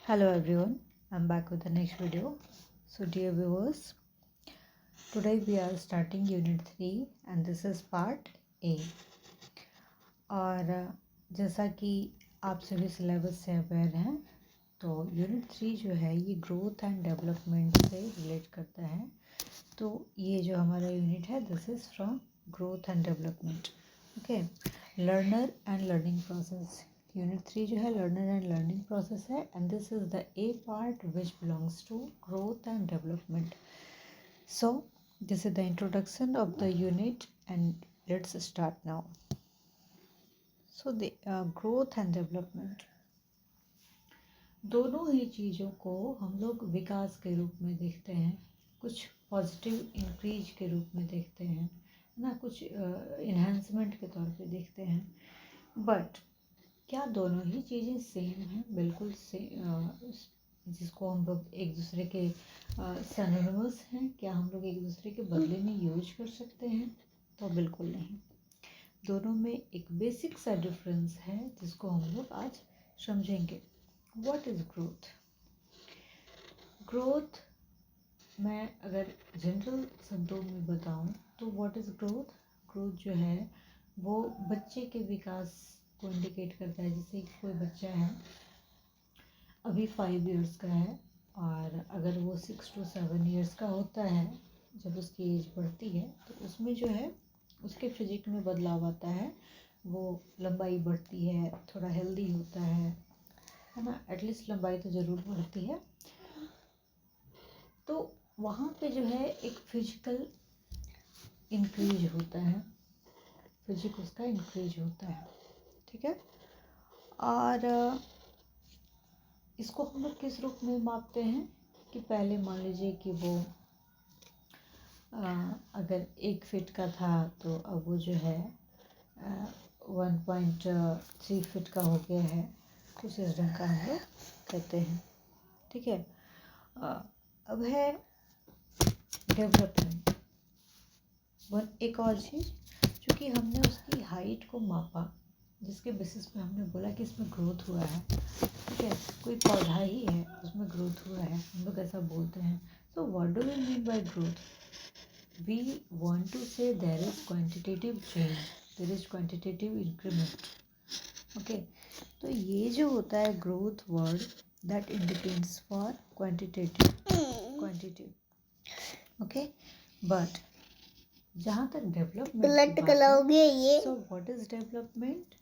Hello everyone, I'm back with the next video. So dear viewers, today we are starting unit 3 and this is part A. और जैसा कि आप सभी syllabus से aware हैं तो यूनिट 3 जो है ये ग्रोथ एंड डेवलपमेंट से रिलेट करता है। तो ये जो हमारा यूनिट है this is from growth and development. Okay, learner and learning process. Unit 3 जो है लर्नर एंड लर्निंग प्रोसेस है and this is the A part which belongs to growth and development. So this is the introduction of the unit and let's start now. So the growth and development, दोनों ही चीज़ों को हम लोग विकास के रूप में देखते हैं, कुछ पॉजिटिव इंक्रीज के रूप में देखते हैं ना, कुछ इन्हांसमेंट के तौर पे देखते हैं। बट क्या दोनों ही चीज़ें सेम हैं? बिल्कुल सेम, जिसको हम लोग एक दूसरे के सिनोनिमस हैं, क्या हम लोग एक दूसरे के बदले में यूज कर सकते हैं? तो बिल्कुल नहीं। दोनों में एक बेसिक सा डिफरेंस है जिसको हम लोग आज समझेंगे। What is growth? ग्रोथ मैं अगर जनरल शब्दों में बताऊं तो व्हाट इज़ ग्रोथ? ग्रोथ जो है वो बच्चे के विकास को इंडिकेट करता है। जैसे कोई बच्चा है अभी 5 इयर्स का है और अगर वो 6 to 7 इयर्स का होता है, जब उसकी एज बढ़ती है तो उसमें जो है उसके फिजिक में बदलाव आता है, वो लंबाई बढ़ती है, थोड़ा हेल्दी होता है ना, एटलीस्ट लंबाई तो ज़रूर बढ़ती है। तो वहाँ पे जो है एक फिजिकल इंक्रीज होता है, फिजिक उसका इंक्रीज होता है, ठीक है। और इसको हम लोग किस रूप में मापते हैं कि पहले मान लीजिए कि वो अगर 1 फीट का था तो अब वो जो है 1.3 फीट का हो गया है, कुछ इस ढंग का हम लोग कहते हैं, ठीक है। अब है डेवलपमेंट। एक और चीज़, चूँकि हमने उसकी हाइट को मापा जिसके बेसिस पे हमने बोला कि इसमें ग्रोथ हुआ है, ठीक है, कोई पौधा ही है उसमें ग्रोथ हुआ है, हम लोग ऐसा बोलते हैं। So what do we mean by growth? We want to say there is quantitative change, there is quantitative increment. Okay, तो ये जो होता है growth word that indicates for quantitative. Okay, but जहाँ तक डेवलपमेंट की बात है, so what is development?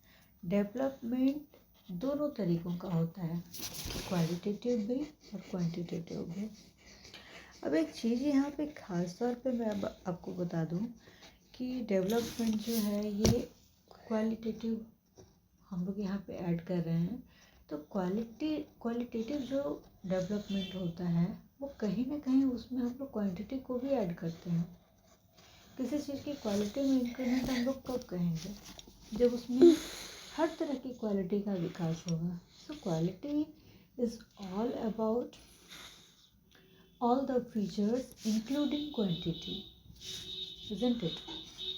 Development दोनों तरीकों का होता है, क्वालिटेटिव भी और क्वांटिटेटिव भी। अब एक चीज़ यहाँ पे ख़ास तौर पे मैं अब आपको बता दूँ कि डेवलपमेंट जो है ये क्वालिटेटिव हम लोग यहाँ पे ऐड कर रहे हैं। तो क्वालिटेटिव जो डेवलपमेंट होता है वो कहीं ना कहीं उसमें हम लोग क्वांटिटी को भी ऐड करते हैं। किसी चीज़ की क्वालिटी में इंक्रीमेंट हम लोग कब कहेंगे? जब उसमें हर तरह की क्वालिटी का विकास होगा। So quality is all about all the features including quantity, isn't it?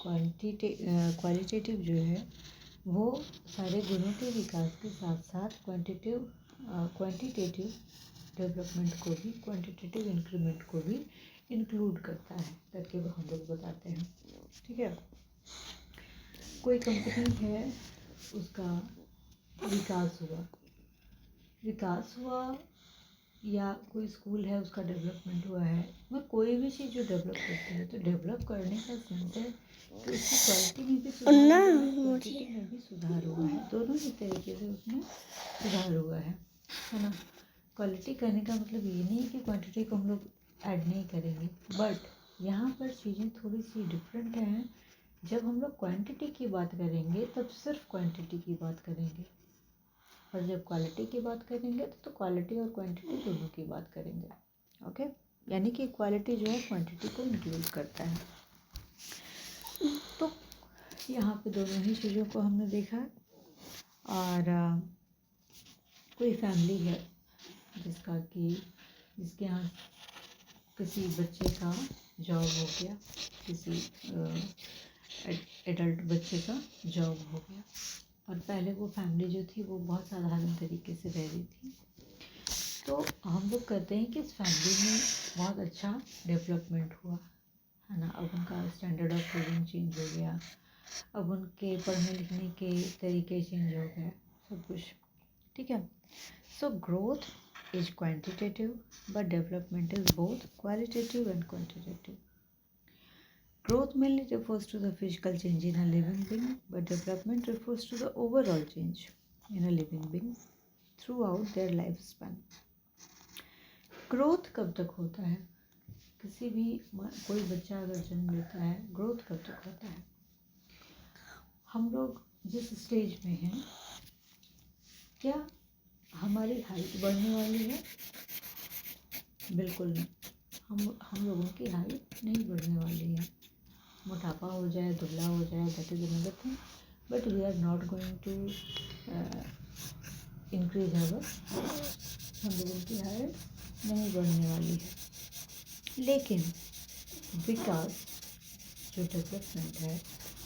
Qualitative जो है वो सारे गुणों के विकास के साथ साथ क्वांटिटेटिव डेवलपमेंट को भी, क्वांटिटेटिव इंक्रीमेंट को भी इंक्लूड करता है करके वो हम लोग बताते हैं, ठीक है। कोई कंपनी है उसका विकास हुआ या कोई स्कूल है उसका डेवलपमेंट हुआ है, मैं कोई भी चीज़ जो डेवलप करती है तो डेवलप करने का सेंस है कि उसकी क्वालिटी में भी सुधार हुआ है, क्वांटिटी में भी सुधार हुआ है, दोनों ही तरीके से उसमें सुधार हुआ है ना। क्वालिटी करने का मतलब ये नहीं है कि क्वांटिटी को हम लोग ऐड नहीं करेंगे, बट यहाँ पर चीज़ें थोड़ी सी डिफरेंट हैं। जब हम लोग क्वांटिटी की बात करेंगे तब सिर्फ क्वांटिटी की बात करेंगे, और जब क्वालिटी की बात करेंगे तो क्वालिटी और क्वांटिटी दोनों की बात करेंगे। ओके, यानी कि क्वालिटी जो है क्वांटिटी को इंक्लूड करता है। तो यहाँ पे दोनों ही चीज़ों को हमने देखा। और कोई फैमिली है जिसके यहाँ किसी बच्चे का जॉब हो गया, किसी एडल्ट बच्चे का जॉब हो गया, और पहले वो फैमिली जो थी वो बहुत साधारण तरीके से रह रही थी। तो हम लोग कहते हैं कि इस फैमिली में बहुत अच्छा डेवलपमेंट हुआ है ना। अब उनका स्टैंडर्ड ऑफ लिविंग चेंज हो गया, अब उनके पढ़ने लिखने के तरीके चेंज हो गए, सब कुछ ठीक है। So growth is quantitative but development is both qualitative and quantitative. Growth mainly refers to the physical change in a living being, but development refers to the overall change in a living being throughout their lifespan. Growth कब तक होता है? किसी भी कोई बच्चा अगर जन्म लेता है, ग्रोथ कब तक होता है? हम लोग जिस स्टेज में हैं, क्या हमारी हाइट बढ़ने वाली है? बिल्कुल नहीं. हम लोगों की हाइट नहीं बढ़ने वाली है. मोटापा हो जाए, दुबला हो जाए, that is another thing, but we are not going to increase our. हम लोगों की हाइट नहीं बढ़ने वाली है. लेकिन विकास जो डेवलपमेंट है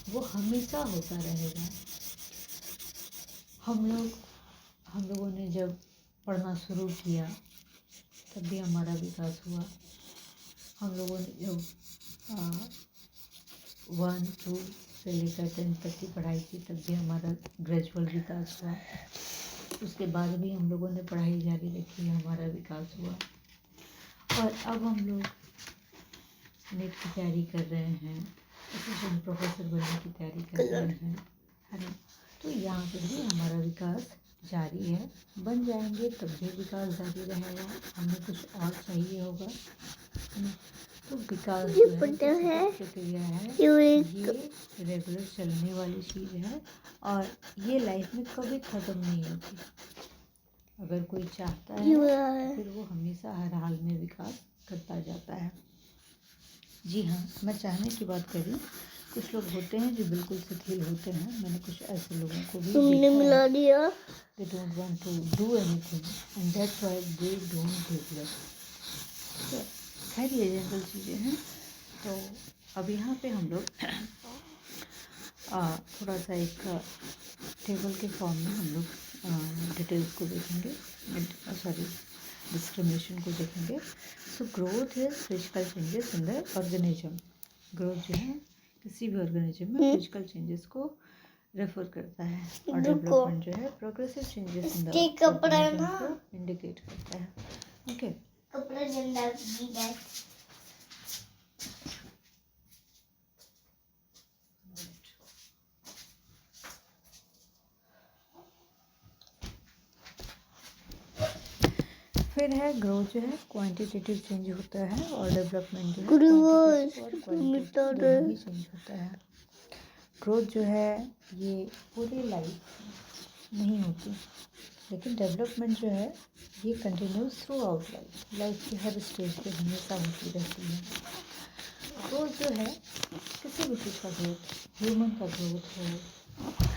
वो हमेशा होता रहेगा. हम लोगों ने जब पढ़ना शुरू किया तब भी हमारा विकास हुआ. हम लोगों ने जब 1, 2 से लेकर 10 तक की पढ़ाई की तब भी हमारा ग्रेजुअल विकास हुआ. उसके बाद भी हम लोगों ने पढ़ाई जारी रखी, हमारा विकास हुआ. और अब हम लोग नेट की तैयारी कर रहे हैं, असिस्टेंट प्रोफेसर बनने की तैयारी कर रहे हैं, है ना. तो यहाँ पर भी हमारा विकास जारी है. बन जाएंगे तब भी विकास जारी रहेगा. हमें कुछ और चाहिए होगा, है ना. तो विकास जो है प्रक्रिया है, ये रेगुलर चलने वाली चीज़ है और ये लाइफ में कभी ख़त्म नहीं होती. अगर कोई चाहता है तो फिर वो हमेशा हर हाल में विकास करता जाता है. जी हाँ, मैं चाहने की बात करी. कुछ लोग होते हैं जो बिल्कुल शिथिल होते हैं. मैंने कुछ ऐसे लोगों को भी देखा है. They don't want to do anything and that's why they don't develop. खैर ये जनरल चीज़ें हैं. तो अब यहाँ पे हम लोग थोड़ा सा एक टेबल के फॉर्म में हम लोग डिटेल्स को देखेंगे, डिस्क्रिमिनेशन को देखेंगे. So growth is physical changes in the organism. Growth जो है किसी भी ऑर्गेनिज्म में फिजिकल चेंजेस को रेफर करता है और डेवलपमेंट जो है progressive changes in the organism को इंडिकेट करता है. ओके, कपड़ा जल्दा भी बैठ. फिर है ग्रोथ जो है क्वांटिटेटिव चेंज होता है और डेवलपमेंट जो है क्वालिटेटिव चेंज होता है. ग्रोथ जो है ये पूरी लाइफ नहीं होती, लेकिन डेवलपमेंट जो है ये कंटिन्यूस थ्रू आउट लाइफ के हर स्टेज पे हमेशा होती रहती है. ग्रोथ जो है किसी भी चीज़ का ग्रोथ, ह्यूमन का ग्रोथ हो,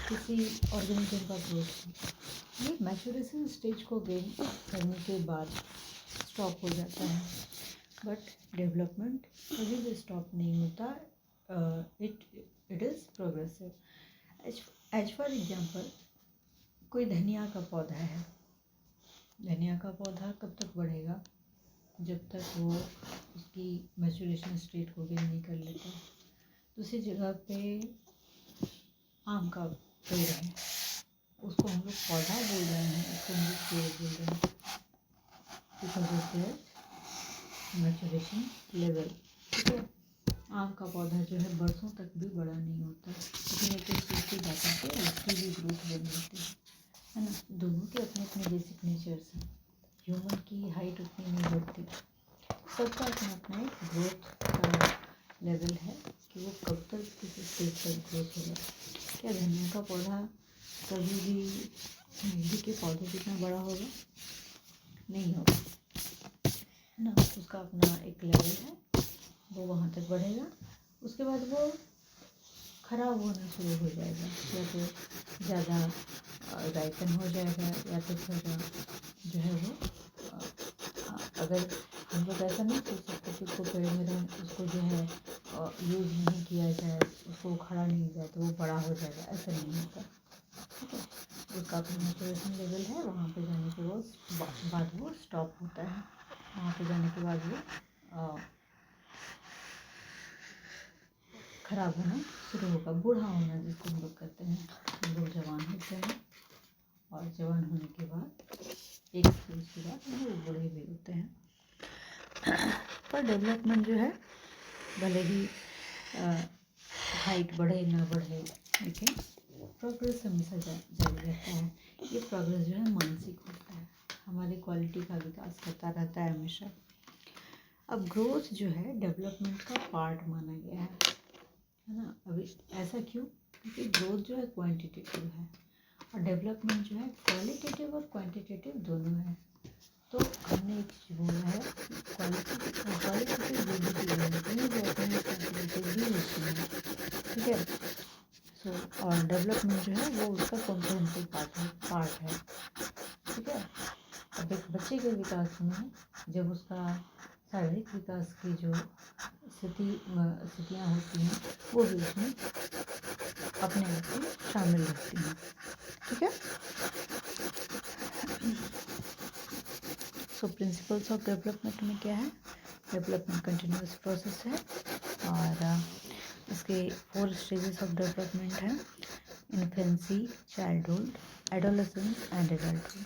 किसी ऑर्गेनिज्म का ग्रोथ हो, ये मैच्योरेशन स्टेज को गेन करने के बाद स्टॉप हो जाता है. बट डेवलपमेंट कभी भी स्टॉप नहीं होता. It is progressive. As for example, कोई धनिया का पौधा है. धनिया का पौधा कब तक बढ़ेगा? जब तक वो उसकी मैच्योरेशन स्टेट को गेन नहीं कर लेता. दूसरी जगह पे आम का पेड़ है, उसको हम लोग पौधा बोल रहे हैं, उसको हम लोग पेड़ बोल रहे हैं because of their maturation level. ठीक है. आम का पौधा जो है बरसों तक भी बड़ा नहीं होता, लेकिन एक सूखी जाता है उसकी भी ग्रोथ बड़ी होती है ना. दोनों के अपने अपने बेसिक नेचर्स हैं. ह्यूमन की हाइट उतनी नहीं बढ़ती. सबका अपना अपना एक ग्रोथ का लेवल है कि वो कब तक किस स्टेज पर ग्रोथ होगा. क्या धनिया का पौधा कभी भी मेहंदी के पौधे जितना बड़ा होगा? नहीं होगा, है ना. उसका अपना एक लेवल है, वो वहाँ तक बढ़ेगा. उसके बाद वो खराब होना शुरू हो जाएगा, या तो ज़्यादा राइपन हो जाएगा, या तो थोड़ा जो है वो अगर हम लोग ऐसा नहीं सोच सकते कि उसको पेड़ में रहें, उसको जो है यूज़ नहीं किया जाए, उसको उखाड़ा नहीं जाए तो वो बड़ा हो जाएगा. ऐसा नहीं होता. ठीक है. उसका अपना मैच्योरेशन लेवल है, वहाँ पे जाने के बाद वो स्टॉप होता है। वहाँ पे जाने के बाद वो खराब होना शुरू होगा, बूढ़ा होना जिसको हम लोग कहते हैं। हम लोग जवान होते हैं और जवान होने के बाद एक स्टेज के बाद हम लोग बूढ़े भी होते हैं। पर डेवलपमेंट जो है भले ही हाइट बढ़े ना बढ़े, लेकिन प्रोग्रेस हमेशा जारी रहता है। ये प्रोग्रेस जो है मानसिक होता है, हमारी क्वालिटी का विकास करता रहता है हमेशा। अब ग्रोथ जो है डेवलपमेंट का पार्ट माना गया है ना। अभी ऐसा क्यों? क्योंकि ग्रोथ जो है क्वांटिटेटिव है और डेवलपमेंट जो है क्वालिटेटिव और क्वांटिटेटिव दोनों है। तो हमने एक चीज़ बोला है क्वालिटेटिव जो भी चीज़ें होती हैं वो अपने क्वांटिटेटिव भी होती हैं, ठीक है। सो और डेवलपमेंट जो है वो उसका कॉम्प्रिहेंसिव पार्ट है, ठीक है। अब एक बच्चे के विकास में जब उसका शारीरिक विकास की जो स्थितियाँ होती हैं वो भी उसमें अपने आप में शामिल रहती हैं, ठीक है। सो प्रिंसिपल्स ऑफ डेवलपमेंट में क्या है? डेवलपमेंट कंटिन्यूअस प्रोसेस है और इसके 4 स्टेजेस ऑफ डेवलपमेंट है: infancy, childhood, adolescence and adulthood.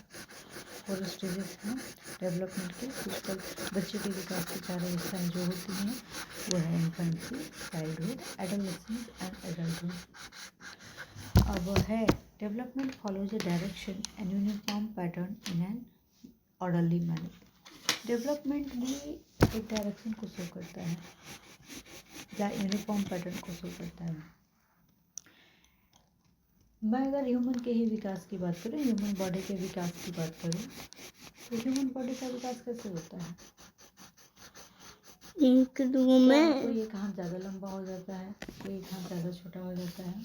4 stages हैं डेवलपमेंट के। बच्चे के विकास की 4 अवस्थाएं जो होती हैं वो है infancy, childhood, adolescence and adulthood. अब है development follows A direction and uniform pattern in an orderly manner. Development भी एक डायरेक्शन को शो करता है या यूनिफॉर्म पैटर्न को शो करता है। मैं अगर ह्यूमन के ही विकास की बात करूँ, ह्यूमन बॉडी के विकास की बात करूँ, तो ह्यूमन बॉडी का विकास कैसे होता है? एक दो में कोई एक हाथ ज़्यादा लंबा हो जाता है, कोई एक हाथ ज़्यादा छोटा हो जाता है,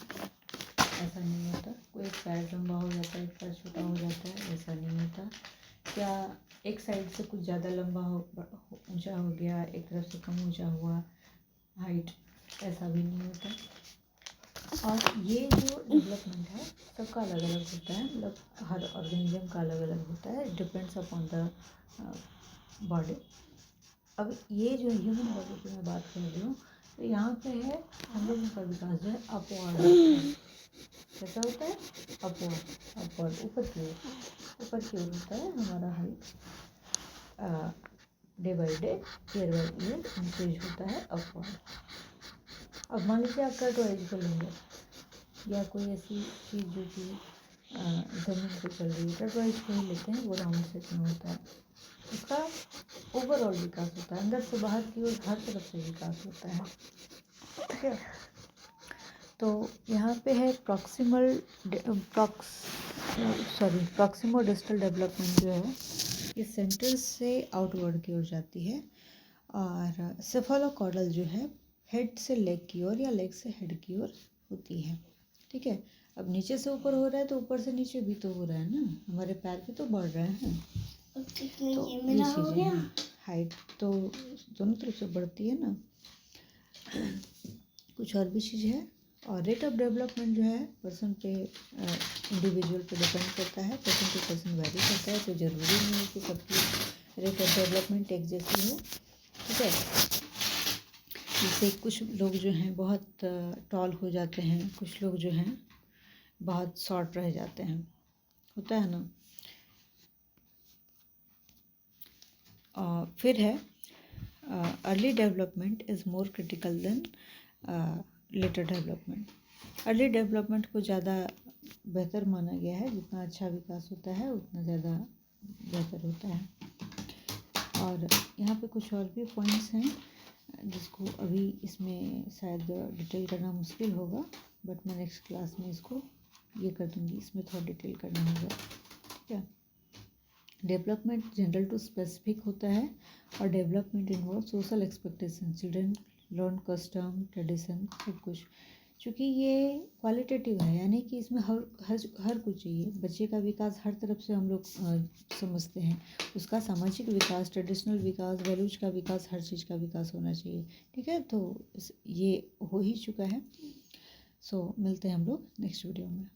ऐसा नहीं होता। कोई एक पैर लंबा हो जाता है, एक पैर छोटा हो जाता है, ऐसा नहीं होता। क्या एक साइड से कुछ ज़्यादा लंबा ऊंचा हो गया, एक तरफ से कम ऊंचा हुआ हाइट, ऐसा भी नहीं होता। और ये जो डेवलपमेंट है सबका अलग अलग होता है, मतलब हर ऑर्गेनिज्म का अलग अलग होता है, डिपेंड्स अपॉन द बॉडी। अब ये जो ह्यूमन बॉडी की मैं बात कर रही हूँ, तो यहाँ पे है हम लोगों का विकास जो है अपवर्ड होता है। कैसा होता है? अपवर्ड, ऊपर की ओर होता है हमारा height. Day by day, year by year increase होता है अपवर्ड। अब मान लीजिए आप कटवाइज को लेंगे या कोई ऐसी चीज़ जो कि ज़मीन पे चल रही है, कटवाइज को ही लेते हैं, वो राउंड शेप में होता है। उसका ओवरऑल विकास होता है, अंदर से बाहर की ओर हर तरफ से विकास होता है, ठीक है। तो यहाँ पे है प्रॉक्सिमो डिस्टल डेवलपमेंट जो है ये सेंटर से आउटवर्ड की ओर जाती है और सेफालोकॉर्डल जो है हेड से लेग की ओर या लेग से हेड की ओर होती है, ठीक है। अब नीचे से ऊपर हो रहा है तो ऊपर से नीचे भी तो हो रहा है ना, हमारे पैर भी तो बढ़ रहे हैं। तो ये चीज़ें हैं, हाइट तो दोनों तरफ से बढ़ती है ना। कुछ और भी चीज़ है। और रेट ऑफ डेवलपमेंट जो है पर्सन पे इंडिविजुअल पे डिपेंड करता है, पर्सन टू पर्सन वैरी करता है। तो ज़रूरी नहीं है कि सबकी रेट ऑफ डेवलपमेंट एक जैसी हो, ठीक है। जैसे कुछ लोग जो हैं बहुत टॉल हो जाते हैं, कुछ लोग जो हैं बहुत शॉर्ट रह जाते हैं, होता है ना। फिर है early development is more critical than later development. Early development को ज़्यादा बेहतर माना गया है, जितना अच्छा विकास होता है उतना ज़्यादा बेहतर होता है। और यहाँ पे कुछ और भी पॉइंट्स हैं जिसको अभी इसमें शायद डिटेल करना मुश्किल होगा, बट मैं नेक्स्ट क्लास में इसको ये कर दूँगी, इसमें थोड़ा डिटेल करना होगा, ठीक है। डेवलपमेंट जनरल टू स्पेसिफिक होता है और development involve social expectation, children learn custom tradition सब कुछ। चूँकि ये क्वालिटेटिव है, यानी कि इसमें हर कुछ चाहिए। बच्चे का विकास हर तरफ से हम लोग समझते हैं, उसका सामाजिक विकास, ट्रेडिशनल विकास, वैल्यूज का विकास, हर चीज़ का विकास होना चाहिए, ठीक है। तो ये हो ही चुका है। सो मिलते हैं हम लोग नेक्स्ट वीडियो में।